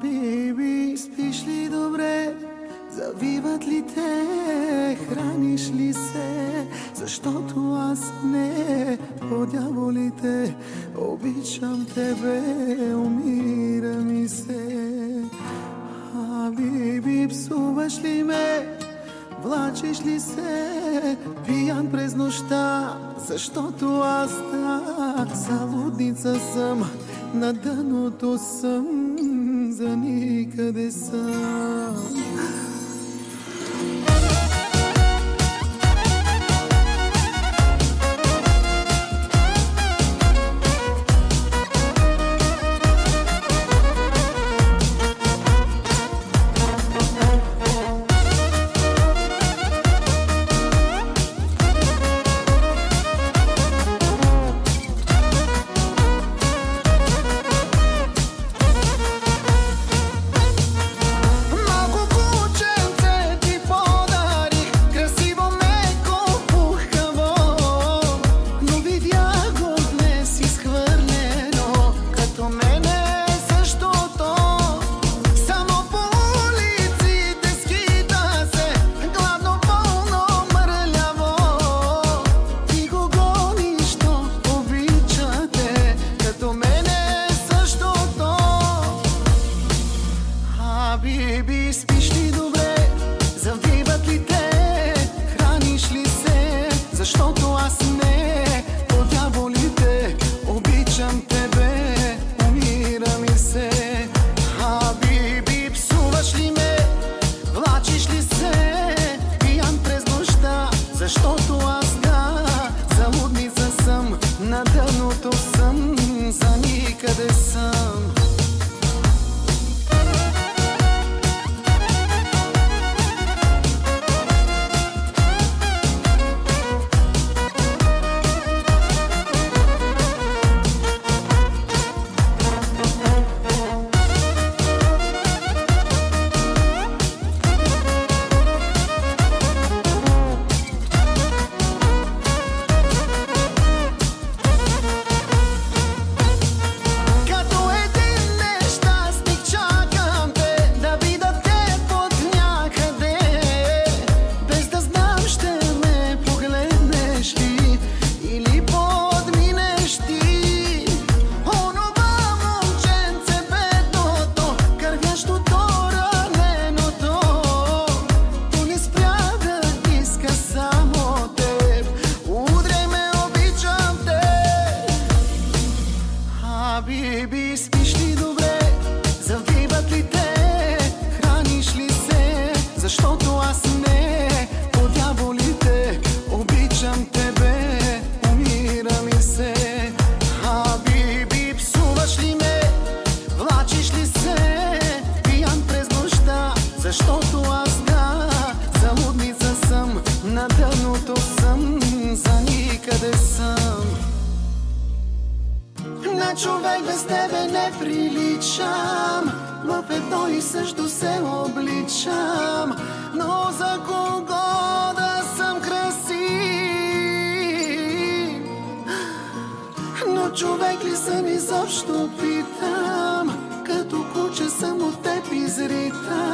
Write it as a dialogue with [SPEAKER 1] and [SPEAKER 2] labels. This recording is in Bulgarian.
[SPEAKER 1] Биби, спиш ли добре? Завиват ли те? Храниш ли се? Защото аз не, по дяволите, обичам тебе, умира ми се. Биби, псуваш ли ме? Влачиш ли се? Пиян през нощта, защото аз залудница съм, на дъното съм, за никъде съм. Биби, спиш ли добре? Завиват ли те? Храниш ли се? Защото аз не, по дяволите, обичам тебе, умира ми се. Биби, псуваш ли ме? Влачиш ли се? Пиян през нощта, защото аз залудница съм, на дъното съм, за никъде съм. Биби, спиш ли добре? Завиват ли те? Храниш ли се? Защото аз не, по дяволите, обичам тебе, умира ми се. Биби, псуваш ли ме? Влачиш ли се? Пиян през нощта, защото аз залудница съм, на дъното съм, за никъде съм. На човек без тебе не приличам, в едно и също се обличам, но за кого да съм красив? Но човек ли съм изобщо, питам, като куче съм от теб изритам.